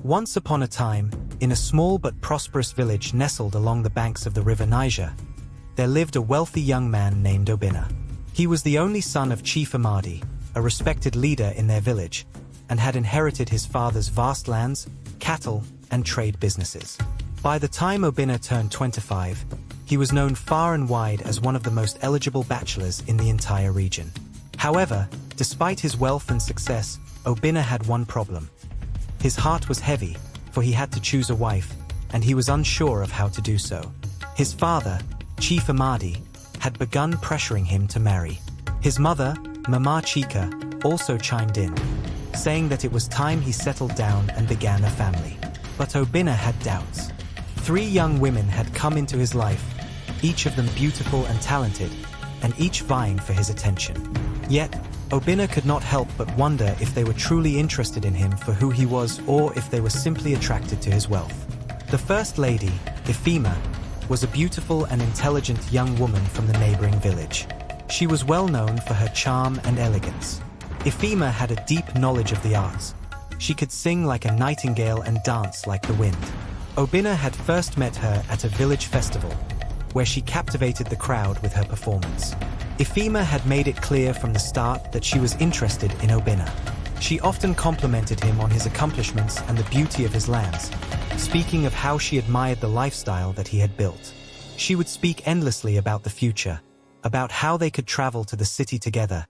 Once upon a time, in a small but prosperous village nestled along the banks of the river Niger, there lived a wealthy young man named Obinna. He was the only son of Chief Amadi, a respected leader in their village, and had inherited his father's vast lands, cattle, and trade businesses. By the time Obinna turned 25, he was known far and wide as one of the most eligible bachelors in the entire region. However, despite his wealth and success, Obinna had one problem. His heart was heavy, for he had to choose a wife, and he was unsure of how to do so. His father, Chief Amadi, had begun pressuring him to marry. His mother, Mama Chika, also chimed in, saying that it was time he settled down and began a family. But Obinna had doubts. 3 young women had come into his life, each of them beautiful and talented, and each vying for his attention. Yet, Obinna could not help but wonder if they were truly interested in him for who he was or if they were simply attracted to his wealth. The first lady, Ifema, was a beautiful and intelligent young woman from the neighboring village. She was well known for her charm and elegance. Ifema had a deep knowledge of the arts. She could sing like a nightingale and dance like the wind. Obinna had first met her at a village festival, where she captivated the crowd with her performance. Ifema had made it clear from the start that she was interested in Obinna. She often complimented him on his accomplishments and the beauty of his lands, speaking of how she admired the lifestyle that he had built. She would speak endlessly about the future, about how they could travel to the city together,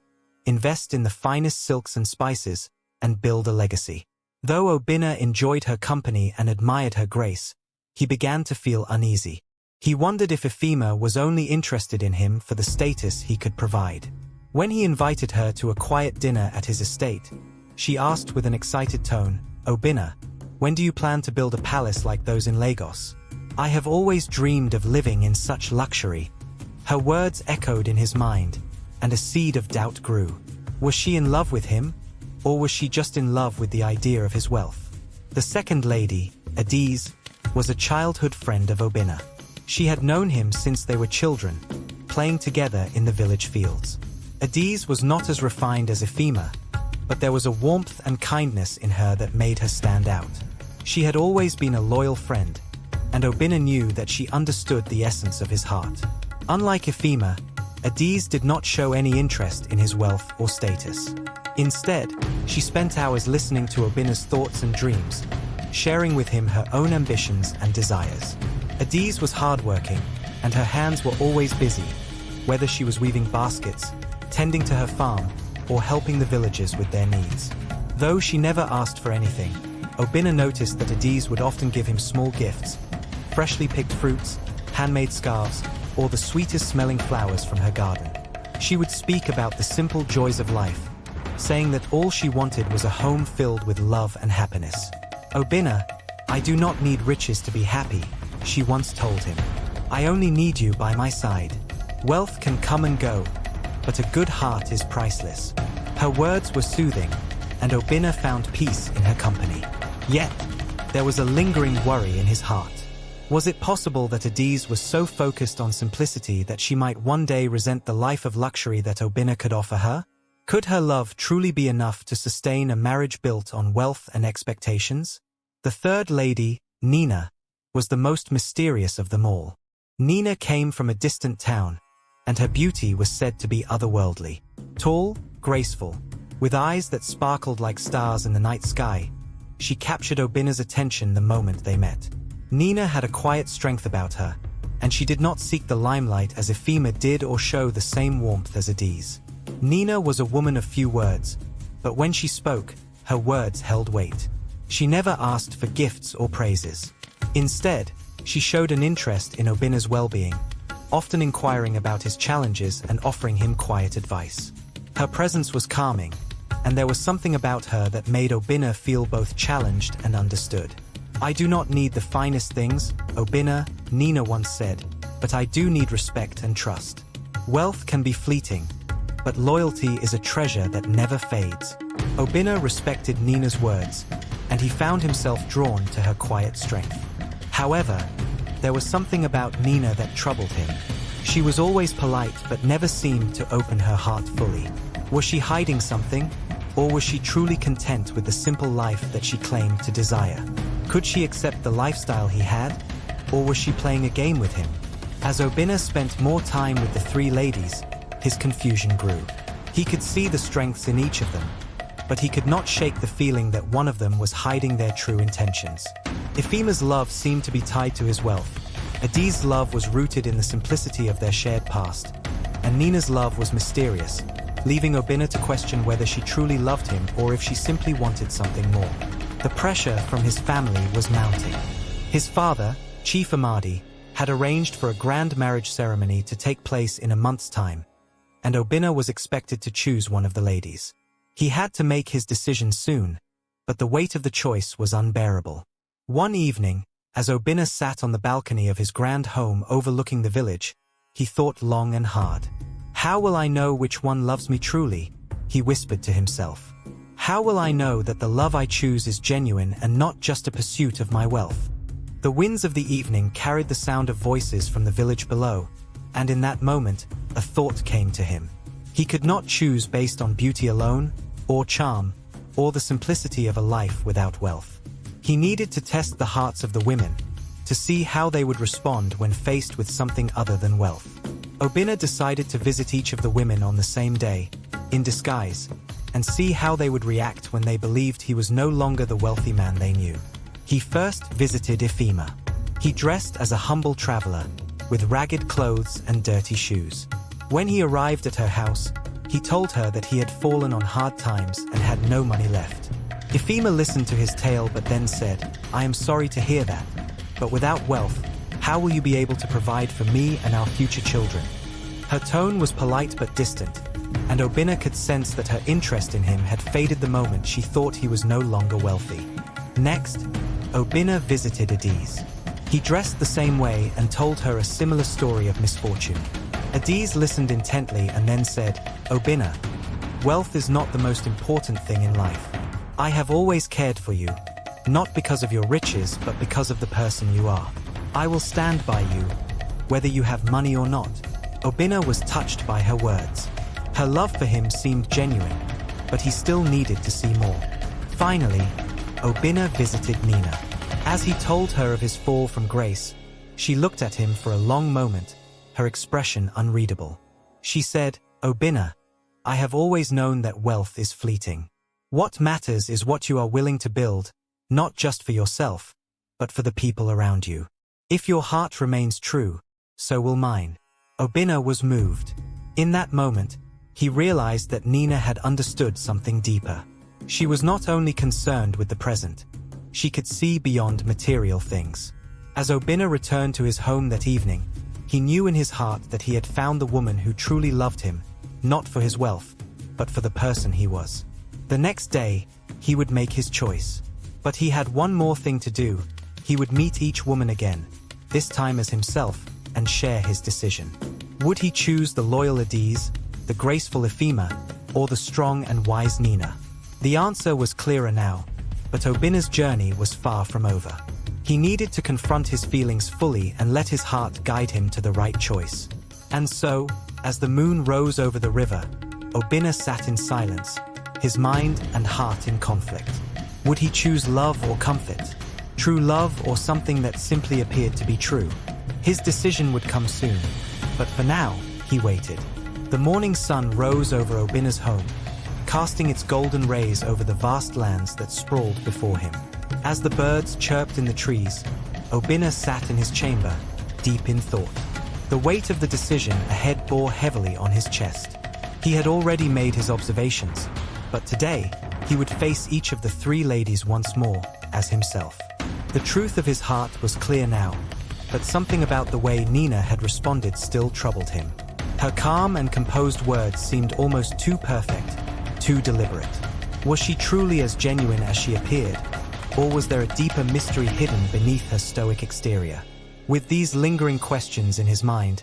invest in the finest silks and spices, and build a legacy. Though Obinna enjoyed her company and admired her grace, he began to feel uneasy. He wondered if Ifema was only interested in him for the status he could provide. When he invited her to a quiet dinner at his estate, she asked with an excited tone, "Obinna, when do you plan to build a palace like those in Lagos? I have always dreamed of living in such luxury." Her words echoed in his mind, and a seed of doubt grew. Was she in love with him, or was she just in love with the idea of his wealth? The second lady, Adiz, was a childhood friend of Obinna. She had known him since they were children, playing together in the village fields. Adiz was not as refined as Ifema, but there was a warmth and kindness in her that made her stand out. She had always been a loyal friend, and Obinna knew that she understood the essence of his heart. Unlike Ifema, Adiz did not show any interest in his wealth or status. Instead, she spent hours listening to Obinna's thoughts and dreams, sharing with him her own ambitions and desires. Adiz was hardworking, and her hands were always busy, whether she was weaving baskets, tending to her farm, or helping the villagers with their needs. Though she never asked for anything, Obinna noticed that Adiz would often give him small gifts, freshly picked fruits, handmade scarves, or the sweetest smelling flowers from her garden. She would speak about the simple joys of life, saying that all she wanted was a home filled with love and happiness. "Obinna, I do not need riches to be happy," she once told him. "I only need you by my side. Wealth can come and go, but a good heart is priceless." Her words were soothing, and Obinna found peace in her company. Yet, there was a lingering worry in his heart. Was it possible that Adiz was so focused on simplicity that she might one day resent the life of luxury that Obinna could offer her? Could her love truly be enough to sustain a marriage built on wealth and expectations? The third lady, Nina, was the most mysterious of them all. Nina came from a distant town, and her beauty was said to be otherworldly. Tall, graceful, with eyes that sparkled like stars in the night sky, she captured Obinna's attention the moment they met. Nina had a quiet strength about her, and she did not seek the limelight as Ifema did or show the same warmth as Adiz. Nina was a woman of few words, but when she spoke, her words held weight. She never asked for gifts or praises. Instead, she showed an interest in Obinna's well-being, often inquiring about his challenges and offering him quiet advice. Her presence was calming, and there was something about her that made Obinna feel both challenged and understood. "I do not need the finest things, Obinna," Nina once said, "but I do need respect and trust. Wealth can be fleeting, but loyalty is a treasure that never fades." Obinna respected Nina's words, and he found himself drawn to her quiet strength. However, there was something about Nina that troubled him. She was always polite but never seemed to open her heart fully. Was she hiding something, Or was she truly content with the simple life that she claimed to desire? Could she accept the lifestyle he had? Or was she playing a game with him? As Obinna spent more time with the three ladies, his confusion grew. He could see the strengths in each of them, but he could not shake the feeling that one of them was hiding their true intentions. Efima's love seemed to be tied to his wealth. Adi's love was rooted in the simplicity of their shared past, and Nina's love was mysterious, leaving Obinna to question whether she truly loved him or if she simply wanted something more. The pressure from his family was mounting. His father, Chief Amadi, had arranged for a grand marriage ceremony to take place in a month's time, and Obinna was expected to choose one of the ladies. He had to make his decision soon, but the weight of the choice was unbearable. One evening, as Obinna sat on the balcony of his grand home overlooking the village, he thought long and hard. "How will I know which one loves me truly?" he whispered to himself. "How will I know that the love I choose is genuine and not just a pursuit of my wealth?" The winds of the evening carried the sound of voices from the village below, and in that moment, a thought came to him. He could not choose based on beauty alone, or charm, or the simplicity of a life without wealth. He needed to test the hearts of the women, to see how they would respond when faced with something other than wealth. Obinna decided to visit each of the women on the same day, in disguise, and see how they would react when they believed he was no longer the wealthy man they knew. He first visited Efima. He dressed as a humble traveler, with ragged clothes and dirty shoes. When he arrived at her house, he told her that he had fallen on hard times and had no money left. Efima listened to his tale but then said, "I am sorry to hear that, but without wealth, how will you be able to provide for me and our future children?" Her tone was polite but distant, and Obinna could sense that her interest in him had faded the moment she thought he was no longer wealthy. Next, Obinna visited Adiz. He dressed the same way and told her a similar story of misfortune. Adiz listened intently and then said, "Obinna, wealth is not the most important thing in life. I have always cared for you, not because of your riches, but because of the person you are. I will stand by you, whether you have money or not." Obinna was touched by her words. Her love for him seemed genuine, but he still needed to see more. Finally, Obinna visited Nina. As he told her of his fall from grace, she looked at him for a long moment, her expression unreadable. She said, "Obinna, I have always known that wealth is fleeting. What matters is what you are willing to build, not just for yourself, but for the people around you. If your heart remains true, so will mine." Obinna was moved. In that moment, he realized that Nina had understood something deeper. She was not only concerned with the present, she could see beyond material things. As Obinna returned to his home that evening, he knew in his heart that he had found the woman who truly loved him, not for his wealth, but for the person he was. The next day, he would make his choice. But he had one more thing to do. He would meet each woman again, this time as himself, and share his decision. Would he choose the loyal Adiz, the graceful Efima, or the strong and wise Nina? The answer was clearer now, but Obinna's journey was far from over. He needed to confront his feelings fully and let his heart guide him to the right choice. And so, as the moon rose over the river, Obinna sat in silence, his mind and heart in conflict. Would he choose love or comfort? True love or something that simply appeared to be true? His decision would come soon, but for now, he waited. The morning sun rose over Obinna's home, casting its golden rays over the vast lands that sprawled before him. As the birds chirped in the trees, Obinna sat in his chamber, deep in thought. The weight of the decision ahead bore heavily on his chest. He had already made his observations, but today, he would face each of the three ladies once more, as himself. The truth of his heart was clear now, but something about the way Nina had responded still troubled him. Her calm and composed words seemed almost too perfect, too deliberate. Was she truly as genuine as she appeared, or was there a deeper mystery hidden beneath her stoic exterior? With these lingering questions in his mind,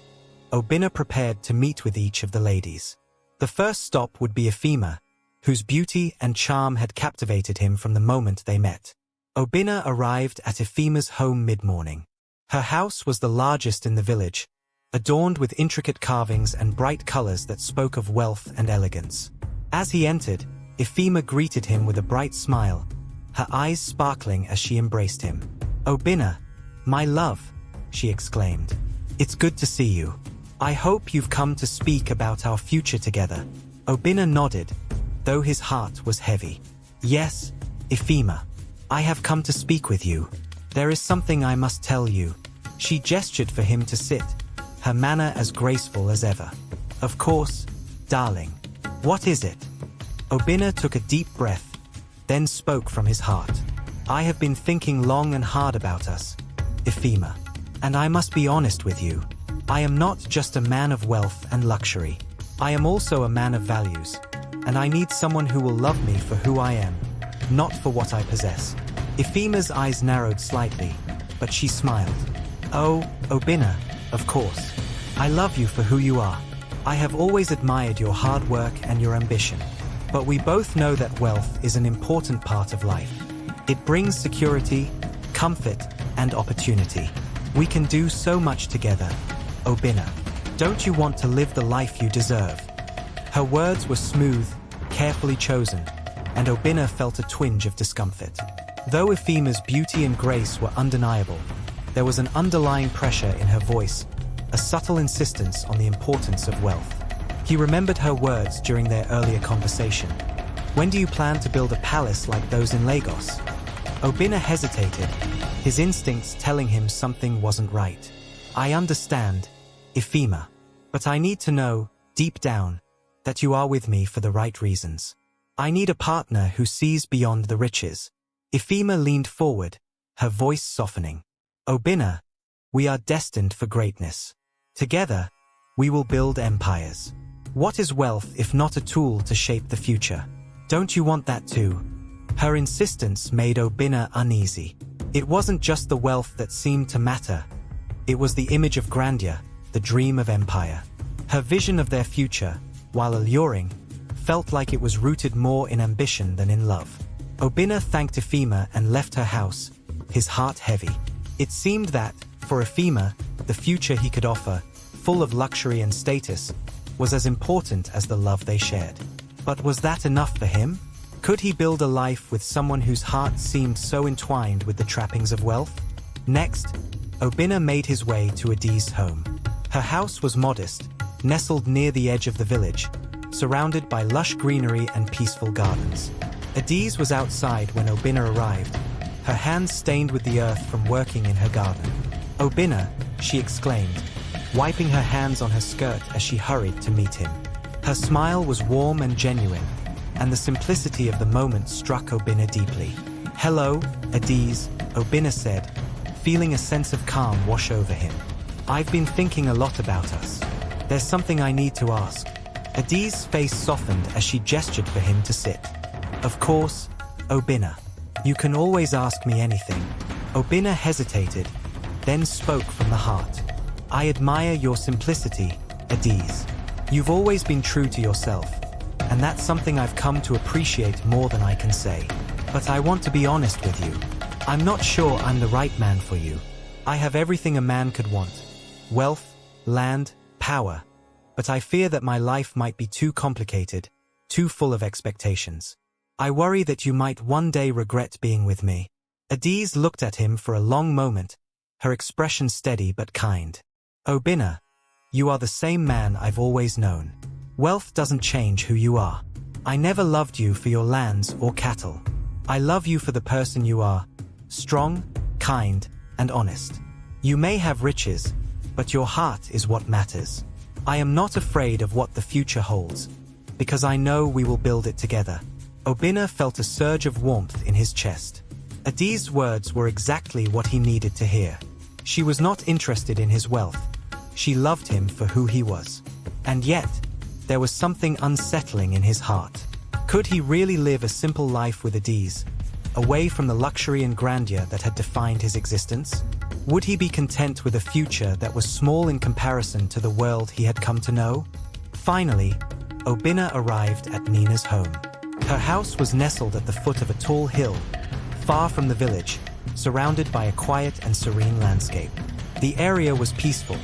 Obinna prepared to meet with each of the ladies. The first stop would be Efima, whose beauty and charm had captivated him from the moment they met. Obinna arrived at Efima's home mid-morning. Her house was the largest in the village, adorned with intricate carvings and bright colors that spoke of wealth and elegance. As he entered, Ifema greeted him with a bright smile, her eyes sparkling as she embraced him. "Obinna, my love," she exclaimed. "It's good to see you. I hope you've come to speak about our future together." Obinna nodded, though his heart was heavy. "Yes, Ifema. I have come to speak with you. There is something I must tell you." She gestured for him to sit, her manner as graceful as ever. "Of course, darling. What is it?" Obinna took a deep breath, then spoke from his heart. "I have been thinking long and hard about us, Ifema. And I must be honest with you. I am not just a man of wealth and luxury. I am also a man of values. And I need someone who will love me for who I am, not for what I possess." Ifema's eyes narrowed slightly, but she smiled. "Oh, Obinna, of course. I love you for who you are. I have always admired your hard work and your ambition. But we both know that wealth is an important part of life. It brings security, comfort, and opportunity. We can do so much together. Obinna, don't you want to live the life you deserve?" Her words were smooth, carefully chosen, and Obinna felt a twinge of discomfort. Though Ifema's beauty and grace were undeniable, there was an underlying pressure in her voice, a subtle insistence on the importance of wealth. He remembered her words during their earlier conversation. "When do you plan to build a palace like those in Lagos?" Obinna hesitated, his instincts telling him something wasn't right. "I understand, Ifema, but I need to know, deep down, that you are with me for the right reasons. I need a partner who sees beyond the riches." Ifema leaned forward, her voice softening. "Obinna, we are destined for greatness. Together, we will build empires. What is wealth if not a tool to shape the future? Don't you want that too?" Her insistence made Obinna uneasy. It wasn't just the wealth that seemed to matter. It was the image of grandeur, the dream of empire. Her vision of their future, while alluring, felt like it was rooted more in ambition than in love. Obinna thanked Ifema and left her house, his heart heavy. It seemed that, for Ifema, the future he could offer, full of luxury and status, was as important as the love they shared. But was that enough for him? Could he build a life with someone whose heart seemed so entwined with the trappings of wealth? Next, Obinna made his way to Adi's home. Her house was modest, nestled near the edge of the village, surrounded by lush greenery and peaceful gardens. Adi's was outside when Obinna arrived, her hands stained with the earth from working in her garden. "Obinna," she exclaimed, wiping her hands on her skirt as she hurried to meet him. Her smile was warm and genuine, and the simplicity of the moment struck Obinna deeply. "Hello, Adi's," Obinna said, feeling a sense of calm wash over him. "I've been thinking a lot about us. There's something I need to ask." Adi's face softened as she gestured for him to sit. "Of course, Obinna. You can always ask me anything." Obinna hesitated, then spoke from the heart. "I admire your simplicity, Adi's. You've always been true to yourself, and that's something I've come to appreciate more than I can say. But I want to be honest with you. I'm not sure I'm the right man for you. I have everything a man could want: wealth, land, power. But I fear that my life might be too complicated, too full of expectations. I worry that you might one day regret being with me." Adi's looked at him for a long moment, her expression steady but kind. "Obinna, you are the same man I've always known. Wealth doesn't change who you are. I never loved you for your lands or cattle. I love you for the person you are, strong, kind, and honest. You may have riches, but your heart is what matters. I am not afraid of what the future holds, because I know we will build it together." Obinna felt a surge of warmth in his chest. Adi's words were exactly what he needed to hear. She was not interested in his wealth. She loved him for who he was. And yet, there was something unsettling in his heart. Could he really live a simple life with Adi's, away from the luxury and grandeur that had defined his existence? Would he be content with a future that was small in comparison to the world he had come to know? Finally, Obinna arrived at Nina's home. Her house was nestled at the foot of a tall hill, far from the village, surrounded by a quiet and serene landscape. The area was peaceful,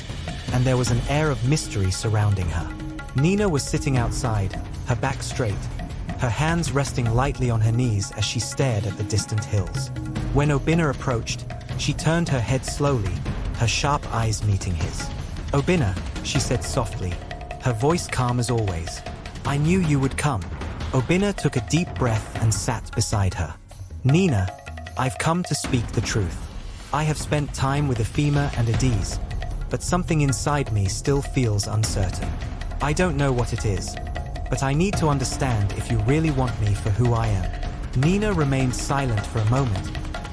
and there was an air of mystery surrounding her. Nina was sitting outside, her back straight, her hands resting lightly on her knees as she stared at the distant hills. When Obinna approached, she turned her head slowly, her sharp eyes meeting his. "Obinna," she said softly, her voice calm as always. "I knew you would come." Obinna took a deep breath and sat beside her. "Nina, I've come to speak the truth. I have spent time with Efima and Adiz, but something inside me still feels uncertain. I don't know what it is, but I need to understand if you really want me for who I am." Nina remained silent for a moment,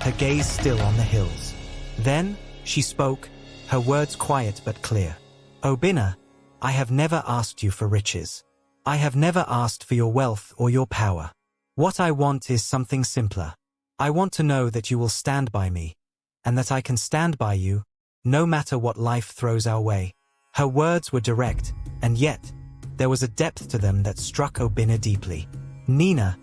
her gaze still on the hills. Then, she spoke, her words quiet but clear. "Obinna, I have never asked you for riches. I have never asked for your wealth or your power. What I want is something simpler. I want to know that you will stand by me, and that I can stand by you, no matter what life throws our way." Her words were direct, and yet, there was a depth to them that struck Obinna deeply. "Nina,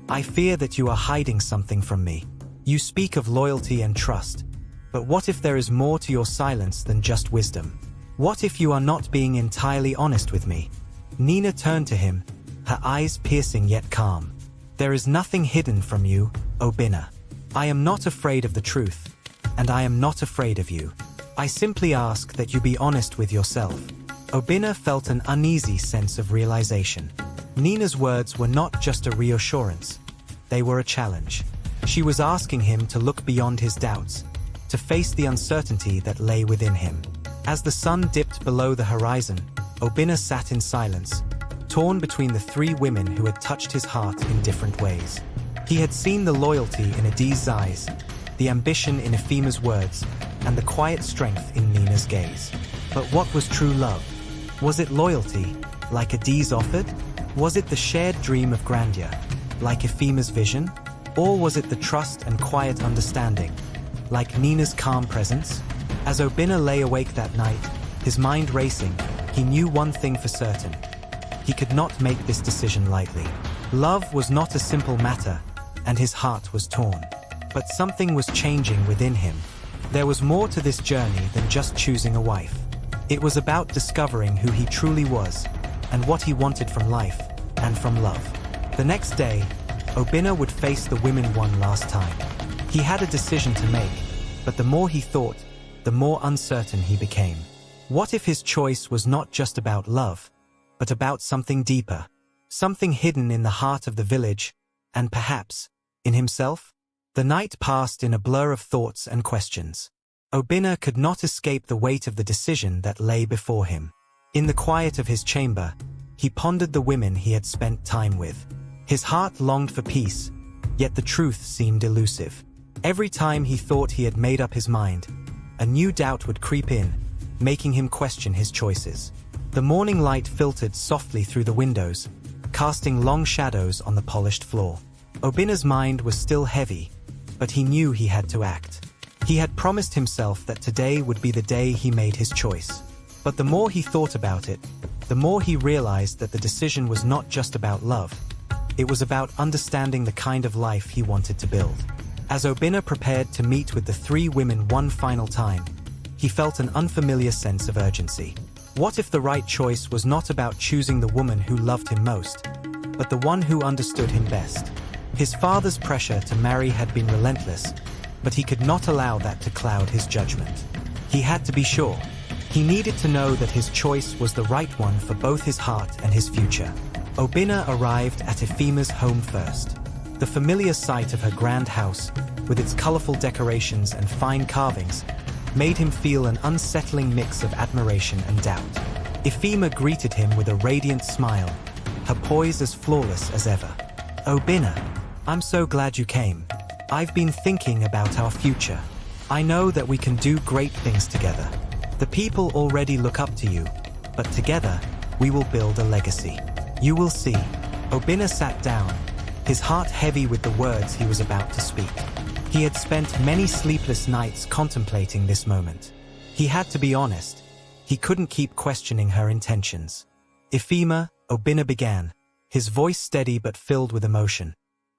I fear that you are hiding something from me. You speak of loyalty and trust, but what if there is more to your silence than just wisdom? What if you are not being entirely honest with me?" Nina turned to him, her eyes piercing yet calm. "There is nothing hidden from you, Obinna. I am not afraid of the truth, and I am not afraid of you. I simply ask that you be honest with yourself." Obinna felt an uneasy sense of realization. Nina's words were not just a reassurance, they were a challenge. She was asking him to look beyond his doubts, to face the uncertainty that lay within him. As the sun dipped below the horizon, Obinna sat in silence, torn between the three women who had touched his heart in different ways. He had seen the loyalty in Adiz's eyes, the ambition in Efima's words, and the quiet strength in Nina's gaze. But what was true love? Was it loyalty, like Adiz offered? Was it the shared dream of grandeur, like Efima's vision? Or was it the trust and quiet understanding, like Nina's calm presence? As Obinna lay awake that night, his mind racing, he knew one thing for certain. He could not make this decision lightly. Love was not a simple matter, and his heart was torn. But something was changing within him. There was more to this journey than just choosing a wife. It was about discovering who he truly was, and what he wanted from life, and from love. The next day, Obinna would face the women one last time. He had a decision to make, but the more he thought, the more uncertain he became. What if his choice was not just about love, but about something deeper, something hidden in the heart of the village, and perhaps, in himself? The night passed in a blur of thoughts and questions. Obinna could not escape the weight of the decision that lay before him. In the quiet of his chamber, he pondered the women he had spent time with. His heart longed for peace, yet the truth seemed elusive. Every time he thought he had made up his mind, a new doubt would creep in, making him question his choices. The morning light filtered softly through the windows, casting long shadows on the polished floor. Obinna's mind was still heavy, but he knew he had to act. He had promised himself that today would be the day he made his choice. But the more he thought about it, the more he realized that the decision was not just about love. It was about understanding the kind of life he wanted to build. As Obinna prepared to meet with the three women one final time, he felt an unfamiliar sense of urgency. What if the right choice was not about choosing the woman who loved him most, but the one who understood him best? His father's pressure to marry had been relentless, but he could not allow that to cloud his judgment. He had to be sure. He needed to know that his choice was the right one for both his heart and his future. Obinna arrived at Efima's home first. The familiar sight of her grand house, with its colorful decorations and fine carvings, made him feel an unsettling mix of admiration and doubt. Efima greeted him with a radiant smile, her poise as flawless as ever. "Obinna, I'm so glad you came. I've been thinking about our future. I know that we can do great things together. The people already look up to you, but together, we will build a legacy. You will see." Obinna sat down, his heart heavy with the words he was about to speak. He had spent many sleepless nights contemplating this moment. He had to be honest. He couldn't keep questioning her intentions. "Efima," Obinna began, his voice steady but filled with emotion.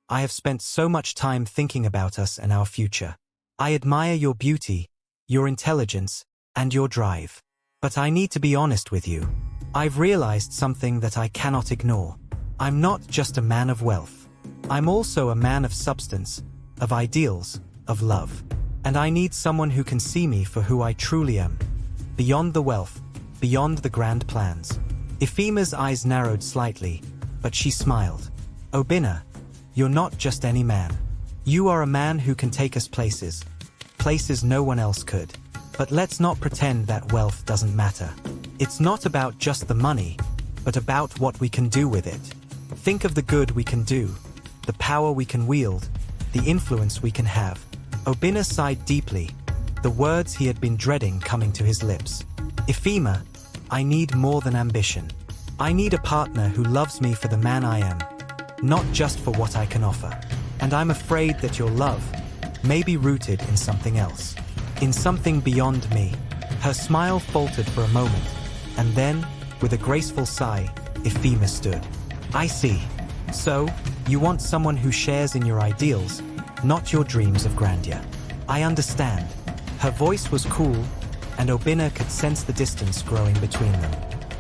"I have spent so much time thinking about us and our future. I admire your beauty, your intelligence, and your drive. But I need to be honest with you. I've realized something that I cannot ignore. I'm not just a man of wealth. I'm also a man of substance, of ideals, of love. And I need someone who can see me for who I truly am. Beyond the wealth, beyond the grand plans. Efima's eyes narrowed slightly, but she smiled. Obinna, you're not just any man. You are a man who can take us places. Places no one else could. But let's not pretend that wealth doesn't matter. It's not about just the money, but about what we can do with it. Think of the good we can do, the power we can wield, the influence we can have. Obinna sighed deeply, the words he had been dreading coming to his lips. Efima, I need more than ambition. I need a partner who loves me for the man I am, not just for what I can offer. And I'm afraid that your love may be rooted in something else, in something beyond me. Her smile faltered for a moment, and then, with a graceful sigh, Efima stood. I see. So, you want someone who shares in your ideals, not your dreams of grandeur. I understand. Her voice was cool, and Obinna could sense the distance growing between them.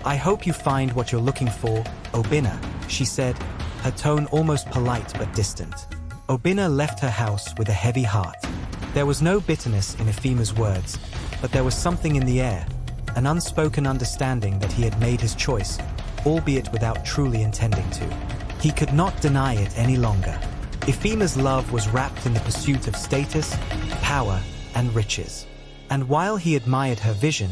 I hope you find what you're looking for, Obinna, she said, her tone almost polite but distant. Obinna left her house with a heavy heart. There was no bitterness in Efima's words, but there was something in the air, an unspoken understanding that he had made his choice, albeit without truly intending to. He could not deny it any longer. Efima's love was wrapped in the pursuit of status, power, and riches. And while he admired her vision,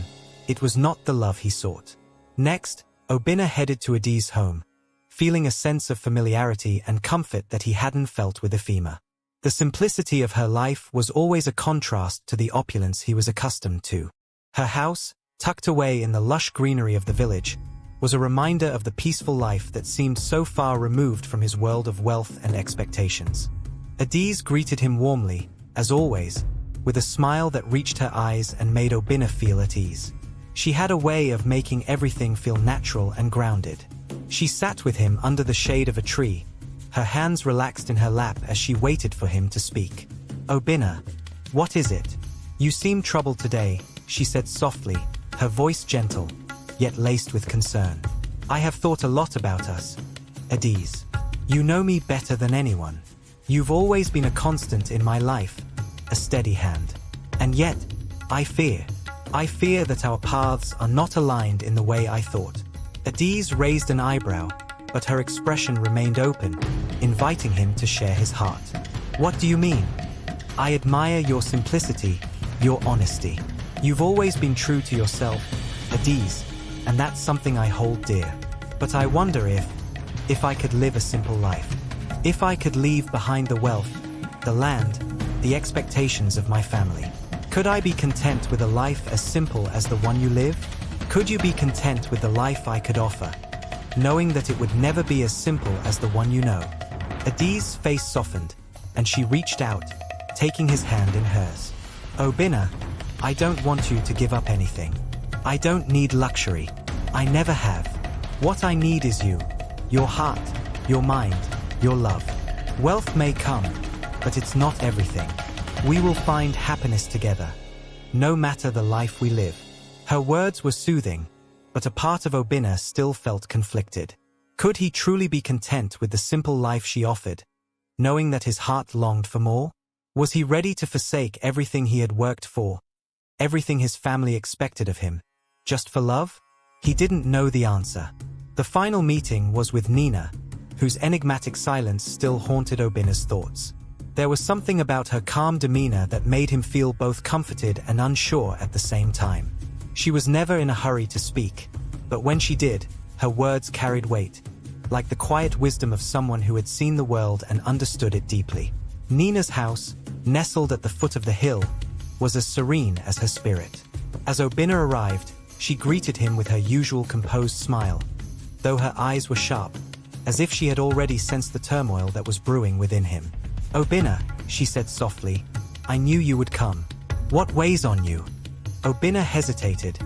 it was not the love he sought. Next, Obinna headed to Adi's home, feeling a sense of familiarity and comfort that he hadn't felt with Efima. The simplicity of her life was always a contrast to the opulence he was accustomed to. Her house, tucked away in the lush greenery of the village, was a reminder of the peaceful life that seemed so far removed from his world of wealth and expectations. Adiz greeted him warmly, as always, with a smile that reached her eyes and made Obinna feel at ease. She had a way of making everything feel natural and grounded. She sat with him under the shade of a tree, her hands relaxed in her lap as she waited for him to speak. Obinna, what is it? You seem troubled today, she said softly, her voice gentle, yet laced with concern. I have thought a lot about us, Adiz. You know me better than anyone. You've always been a constant in my life, a steady hand. And yet, I fear that our paths are not aligned in the way I thought. Adiz raised an eyebrow, but her expression remained open, inviting him to share his heart. What do you mean? I admire your simplicity, your honesty. You've always been true to yourself, Adiz, and that's something I hold dear. But I wonder if I could live a simple life. If I could leave behind the wealth, the land, the expectations of my family. Could I be content with a life as simple as the one you live? Could you be content with the life I could offer, knowing that it would never be as simple as the one you know? Adiz's face softened, and she reached out, taking his hand in hers. Obinna, I don't want you to give up anything. I don't need luxury. I never have. What I need is you, your heart, your mind, your love. Wealth may come, but it's not everything. We will find happiness together, no matter the life we live. Her words were soothing, but a part of Obinna still felt conflicted. Could he truly be content with the simple life she offered, knowing that his heart longed for more? Was he ready to forsake everything he had worked for, everything his family expected of him, just for love? He didn't know the answer. The final meeting was with Nina, whose enigmatic silence still haunted Obinna's thoughts. There was something about her calm demeanor that made him feel both comforted and unsure at the same time. She was never in a hurry to speak, but when she did, her words carried weight, like the quiet wisdom of someone who had seen the world and understood it deeply. Nina's house, nestled at the foot of the hill, was as serene as her spirit. As Obinna arrived, she greeted him with her usual composed smile, though her eyes were sharp, as if she had already sensed the turmoil that was brewing within him. Obinna, she said softly, I knew you would come. What weighs on you? Obinna hesitated,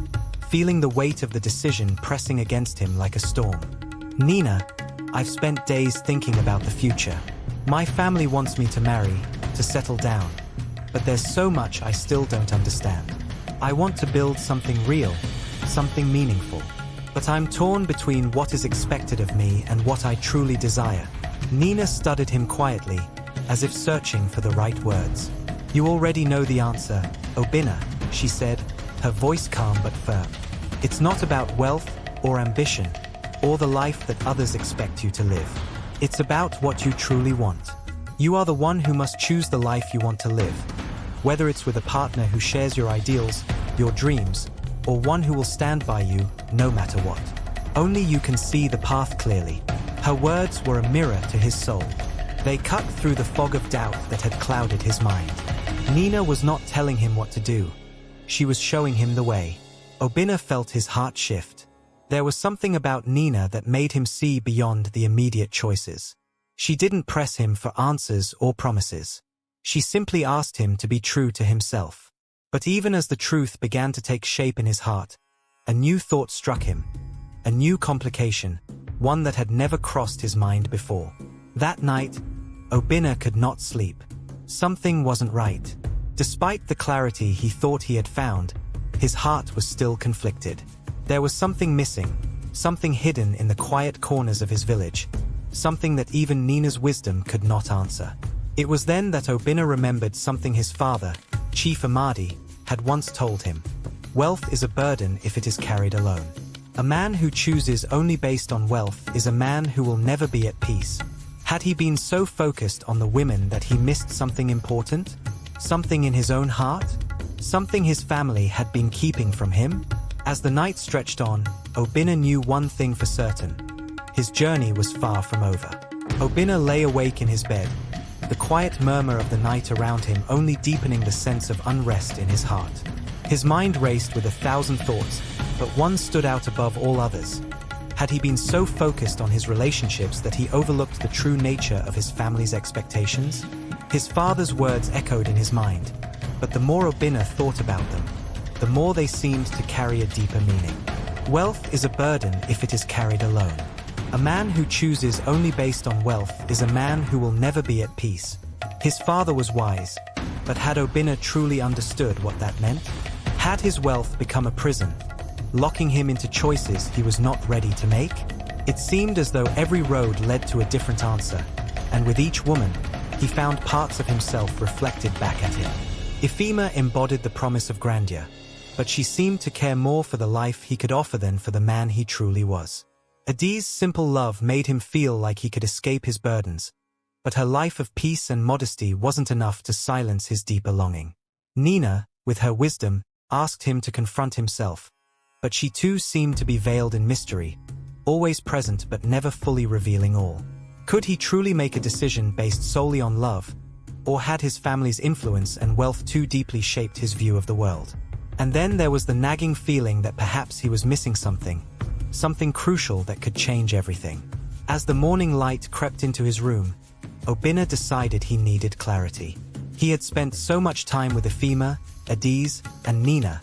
feeling the weight of the decision pressing against him like a storm. Nina, I've spent days thinking about the future. My family wants me to marry, to settle down, but there's so much I still don't understand. I want to build something real, something meaningful. But I'm torn between what is expected of me and what I truly desire. Nina studied him quietly, as if searching for the right words. You already know the answer, Obinna, she said, her voice calm but firm. It's not about wealth or ambition, or the life that others expect you to live. It's about what you truly want. You are the one who must choose the life you want to live. Whether it's with a partner who shares your ideals, your dreams, or one who will stand by you no matter what. Only you can see the path clearly. Her words were a mirror to his soul. They cut through the fog of doubt that had clouded his mind. Nina was not telling him what to do. She was showing him the way. Obinna felt his heart shift. There was something about Nina that made him see beyond the immediate choices. She didn't press him for answers or promises. She simply asked him to be true to himself. But even as the truth began to take shape in his heart, a new thought struck him. A new complication, one that had never crossed his mind before. That night, Obinna could not sleep. Something wasn't right. Despite the clarity he thought he had found, his heart was still conflicted. There was something missing, something hidden in the quiet corners of his village, something that even Nina's wisdom could not answer. It was then that Obinna remembered something his father, Chief Amadi, had once told him. Wealth is a burden if it is carried alone. A man who chooses only based on wealth is a man who will never be at peace. Had he been so focused on the women that he missed something important? Something in his own heart? Something his family had been keeping from him? As the night stretched on, Obinna knew one thing for certain. His journey was far from over. Obinna lay awake in his bed, the quiet murmur of the night around him only deepening the sense of unrest in his heart. His mind raced with 1,000 thoughts, but one stood out above all others. Had he been so focused on his relationships that he overlooked the true nature of his family's expectations? His father's words echoed in his mind, but the more Obinna thought about them, the more they seemed to carry a deeper meaning. Wealth is a burden if it is carried alone. A man who chooses only based on wealth is a man who will never be at peace. His father was wise, but had Obinna truly understood what that meant? Had his wealth become a prison, locking him into choices he was not ready to make? It seemed as though every road led to a different answer, and with each woman, he found parts of himself reflected back at him. Ifema embodied the promise of grandeur, but she seemed to care more for the life he could offer than for the man he truly was. Adi's simple love made him feel like he could escape his burdens, but her life of peace and modesty wasn't enough to silence his deeper longing. Nina, with her wisdom, asked him to confront himself, but she too seemed to be veiled in mystery, always present but never fully revealing all. Could he truly make a decision based solely on love, or had his family's influence and wealth too deeply shaped his view of the world? And then there was the nagging feeling that perhaps he was missing something crucial that could change everything. As the morning light crept into his room, Obinna decided he needed clarity. He had spent so much time with Ifema, Adiz, and Nina,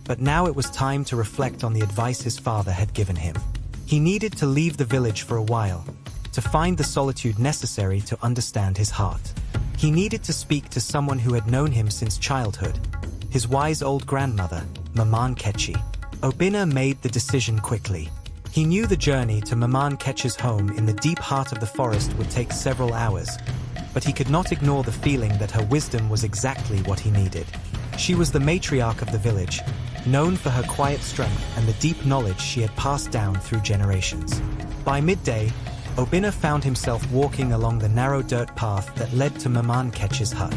but now it was time to reflect on the advice his father had given him. He needed to leave the village for a while, to find the solitude necessary to understand his heart. He needed to speak to someone who had known him since childhood, his wise old grandmother, Maman Kechi. Obinna made the decision quickly. He knew the journey to Maman Kechi's home in the deep heart of the forest would take several hours, but he could not ignore the feeling that her wisdom was exactly what he needed. She was the matriarch of the village, known for her quiet strength and the deep knowledge she had passed down through generations. By midday, Obinna found himself walking along the narrow dirt path that led to Maman Kechi's hut.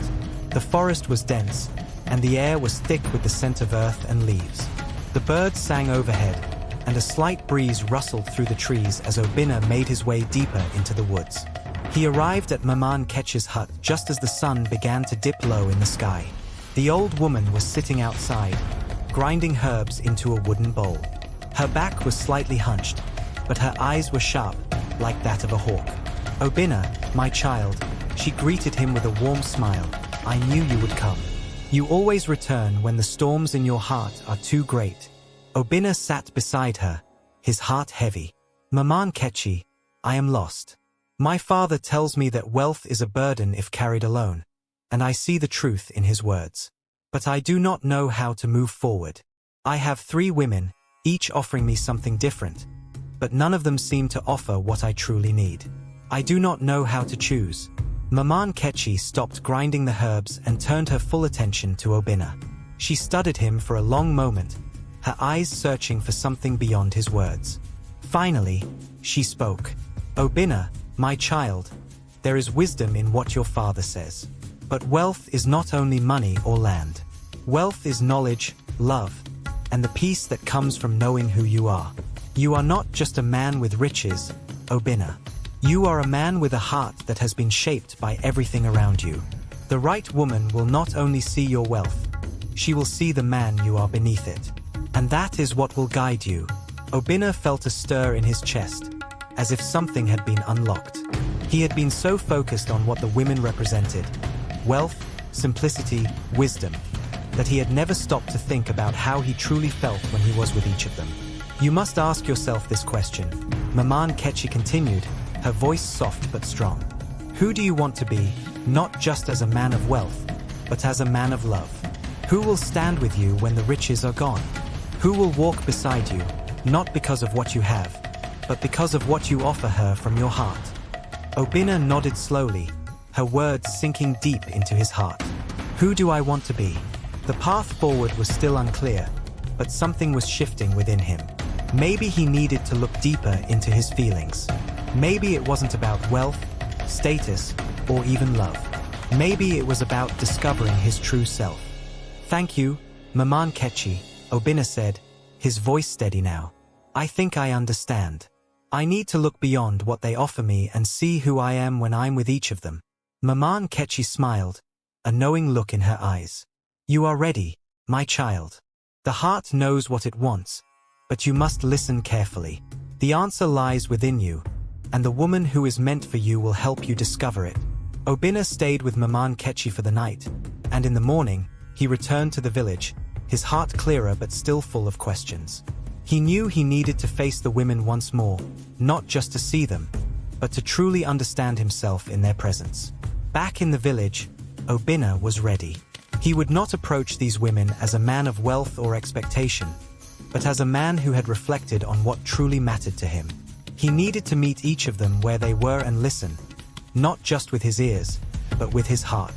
The forest was dense, and the air was thick with the scent of earth and leaves. The birds sang overhead, and a slight breeze rustled through the trees as Obinna made his way deeper into the woods. He arrived at Maman Kechi's hut just as the sun began to dip low in the sky. The old woman was sitting outside, grinding herbs into a wooden bowl. Her back was slightly hunched, but her eyes were sharp, like that of a hawk. "Obinna, my child," she greeted him with a warm smile. "I knew you would come. You always return when the storms in your heart are too great." Obinna sat beside her, his heart heavy. "Maman Kechi, I am lost. My father tells me that wealth is a burden if carried alone, and I see the truth in his words. But I do not know how to move forward. I have 3 women, each offering me something different, but none of them seem to offer what I truly need. I do not know how to choose. Maman Kechi stopped grinding the herbs and turned her full attention to Obinna. She studied him for a long moment, her eyes searching for something beyond his words. Finally, she spoke. Obinna, my child, there is wisdom in what your father says. But wealth is not only money or land. Wealth is knowledge, love, and the peace that comes from knowing who you are. You are not just a man with riches, Obinna. You are a man with a heart that has been shaped by everything around you. The right woman will not only see your wealth, she will see the man you are beneath it. And that is what will guide you. Obinna felt a stir in his chest, as if something had been unlocked. He had been so focused on what the women represented, wealth, simplicity, wisdom, that he had never stopped to think about how he truly felt when he was with each of them. You must ask yourself this question, Maman Kechi continued, her voice soft but strong. Who do you want to be, not just as a man of wealth, but as a man of love? Who will stand with you when the riches are gone? Who will walk beside you, not because of what you have, but because of what you offer her from your heart? Obinna nodded slowly, her words sinking deep into his heart. Who do I want to be? The path forward was still unclear, but something was shifting within him. Maybe he needed to look deeper into his feelings. Maybe it wasn't about wealth, status, or even love. Maybe it was about discovering his true self. Thank you, Maman Kechi, Obinna said, his voice steady now. I think I understand. I need to look beyond what they offer me and see who I am when I'm with each of them. Maman Kechi smiled, a knowing look in her eyes. You are ready, my child. The heart knows what it wants, but you must listen carefully. The answer lies within you, and the woman who is meant for you will help you discover it. Obinna stayed with Maman Kechi for the night, and in the morning, he returned to the village, his heart clearer but still full of questions. He knew he needed to face the women once more, not just to see them, but to truly understand himself in their presence. Back in the village, Obinna was ready. He would not approach these women as a man of wealth or expectation, but as a man who had reflected on what truly mattered to him. He needed to meet each of them where they were and listen, not just with his ears, but with his heart.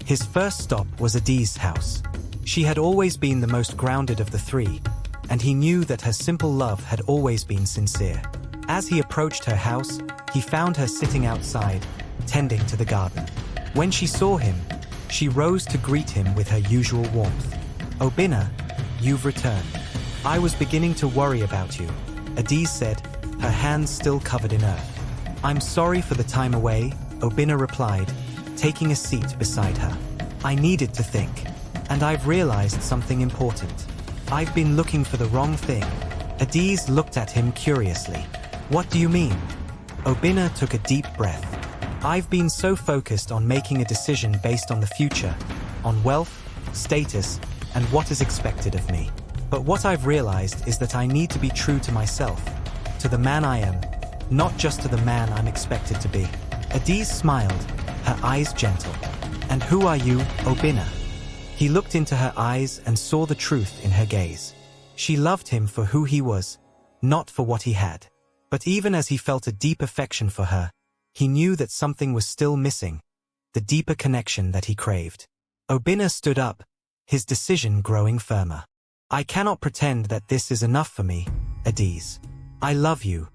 His first stop was Adi's house. She had always been the most grounded of the three, and he knew that her simple love had always been sincere. As he approached her house, he found her sitting outside, tending to the garden. When she saw him, she rose to greet him with her usual warmth. Obinna, you've returned. I was beginning to worry about you, Adi said, her hands still covered in earth. I'm sorry for the time away, Obinna replied, taking a seat beside her. I needed to think, and I've realized something important. I've been looking for the wrong thing. Adiz looked at him curiously. What do you mean? Obinna took a deep breath. I've been so focused on making a decision based on the future, on wealth, status, and what is expected of me. But what I've realized is that I need to be true to myself, to the man I am, not just to the man I'm expected to be. Adiz smiled, her eyes gentle. And who are you, Obinna? He looked into her eyes and saw the truth in her gaze. She loved him for who he was, not for what he had. But even as he felt a deep affection for her, he knew that something was still missing, the deeper connection that he craved. Obinna stood up, his decision growing firmer. I cannot pretend that this is enough for me, Adiz. I love you,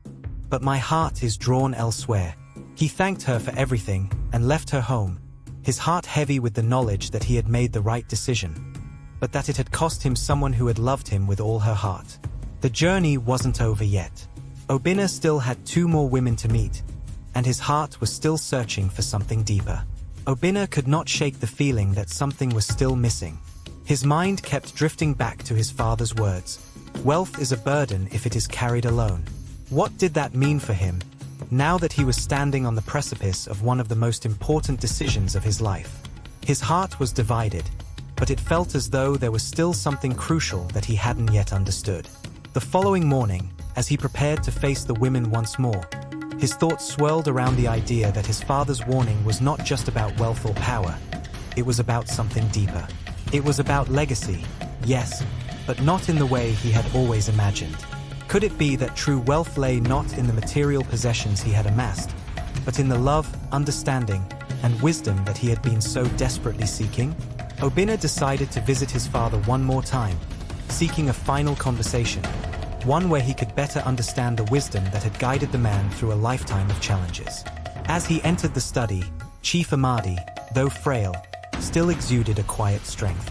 but my heart is drawn elsewhere. He thanked her for everything and left her home, his heart heavy with the knowledge that he had made the right decision, but that it had cost him someone who had loved him with all her heart. The journey wasn't over yet. Obinna still had 2 more women to meet, and his heart was still searching for something deeper. Obinna could not shake the feeling that something was still missing. His mind kept drifting back to his father's words. Wealth is a burden if it is carried alone. What did that mean for him, now that he was standing on the precipice of one of the most important decisions of his life? His heart was divided, but it felt as though there was still something crucial that he hadn't yet understood. The following morning, as he prepared to face the women once more, his thoughts swirled around the idea that his father's warning was not just about wealth or power. It was about something deeper. It was about legacy, yes, but not in the way he had always imagined. Could it be that true wealth lay not in the material possessions he had amassed, but in the love, understanding, and wisdom that he had been so desperately seeking? Obinna decided to visit his father one more time, seeking a final conversation, one where he could better understand the wisdom that had guided the man through a lifetime of challenges. As he entered the study, Chief Amadi, though frail, still exuded a quiet strength.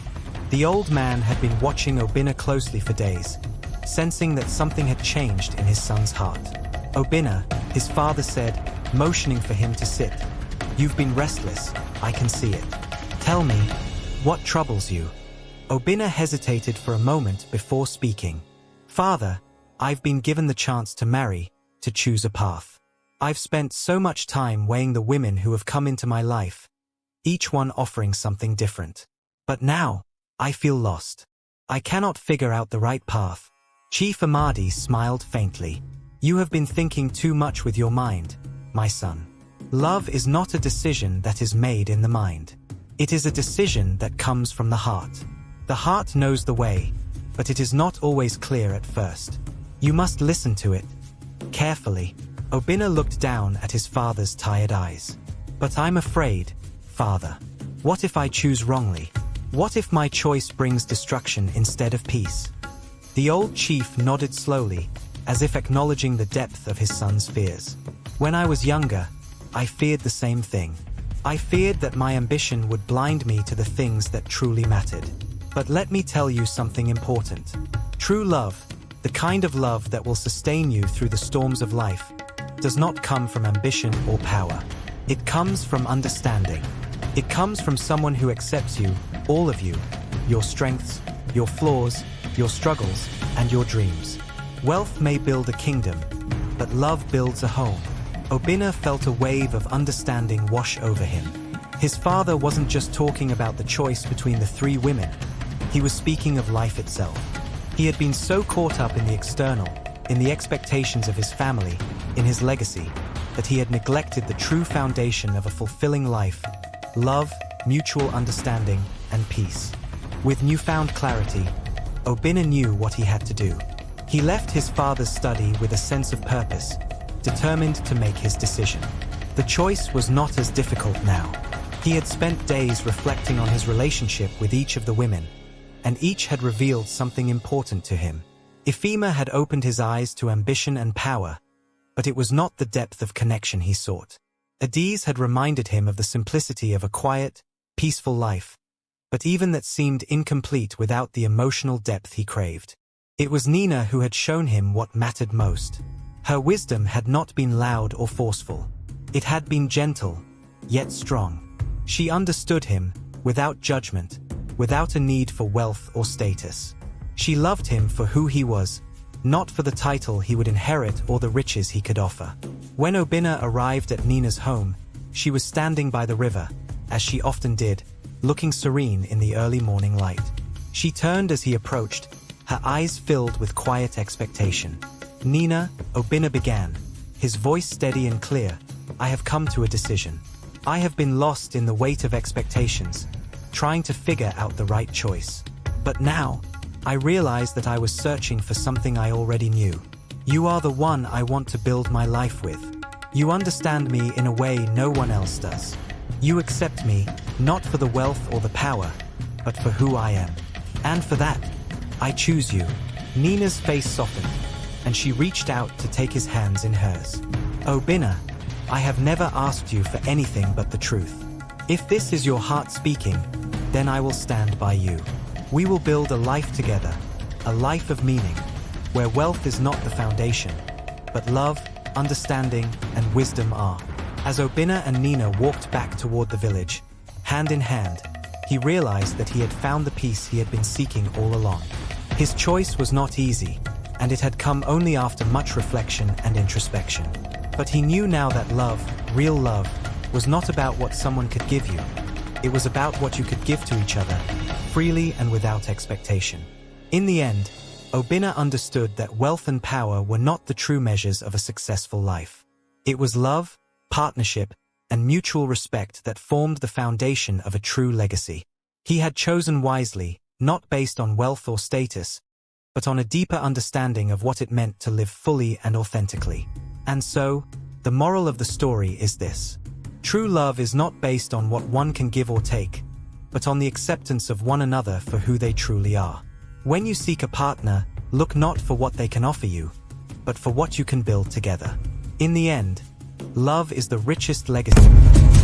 The old man had been watching Obinna closely for days, sensing that something had changed in his son's heart. "Obinna," his father said, motioning for him to sit. "You've been restless, I can see it. Tell me, what troubles you?" Obinna hesitated for a moment before speaking. "Father, I've been given the chance to marry, to choose a path. I've spent so much time weighing the women who have come into my life, each one offering something different. But now, I feel lost. I cannot figure out the right path." Chief Amadi smiled faintly. "You have been thinking too much with your mind, my son. Love is not a decision that is made in the mind. It is a decision that comes from the heart. The heart knows the way, but it is not always clear at first. You must listen to it carefully." Obinna looked down at his father's tired eyes. "But I'm afraid, Father. What if I choose wrongly? What if my choice brings destruction instead of peace?" The old chief nodded slowly, as if acknowledging the depth of his son's fears. "When I was younger, I feared the same thing. I feared that my ambition would blind me to the things that truly mattered. But let me tell you something important. True love, the kind of love that will sustain you through the storms of life, does not come from ambition or power. It comes from understanding. It comes from someone who accepts you, all of you, your strengths, your flaws, your struggles, and your dreams. Wealth may build a kingdom, but love builds a home." Obinna felt a wave of understanding wash over him. His father wasn't just talking about the choice between the three women. He was speaking of life itself. He had been so caught up in the external, in the expectations of his family, in his legacy, that he had neglected the true foundation of a fulfilling life: love, mutual understanding, and peace. With newfound clarity, Obinna knew what he had to do. He left his father's study with a sense of purpose, determined to make his decision. The choice was not as difficult now. He had spent days reflecting on his relationship with each of the women, and each had revealed something important to him. Ifema had opened his eyes to ambition and power, but it was not the depth of connection he sought. Adiz had reminded him of the simplicity of a quiet, peaceful life, but even that seemed incomplete without the emotional depth he craved. It was Nina who had shown him what mattered most. Her wisdom had not been loud or forceful. It had been gentle, yet strong. She understood him, without judgment, without a need for wealth or status. She loved him for who he was, not for the title he would inherit or the riches he could offer. When Obinna arrived at Nina's home, she was standing by the river, as she often did, looking serene in the early morning light. She turned as he approached, her eyes filled with quiet expectation. "Nina," Obinna began, his voice steady and clear, "I have come to a decision. I have been lost in the weight of expectations, trying to figure out the right choice. But now, I realize that I was searching for something I already knew. You are the one I want to build my life with. You understand me in a way no one else does. You accept me, not for the wealth or the power, but for who I am. And for that, I choose you." Nina's face softened, and she reached out to take his hands in hers. "Obinna, I have never asked you for anything but the truth. If this is your heart speaking, then I will stand by you. We will build a life together, a life of meaning, where wealth is not the foundation, but love, understanding, and wisdom are." As Obinna and Nina walked back toward the village, hand in hand, he realized that he had found the peace he had been seeking all along. His choice was not easy, and it had come only after much reflection and introspection. But he knew now that love, real love, was not about what someone could give you. It was about what you could give to each other, freely and without expectation. In the end, Obinna understood that wealth and power were not the true measures of a successful life. It was love, partnership, and mutual respect that formed the foundation of a true legacy. He had chosen wisely, not based on wealth or status, but on a deeper understanding of what it meant to live fully and authentically. And so, the moral of the story is this. True love is not based on what one can give or take, but on the acceptance of one another for who they truly are. When you seek a partner, look not for what they can offer you, but for what you can build together. In the end, love is the richest legacy.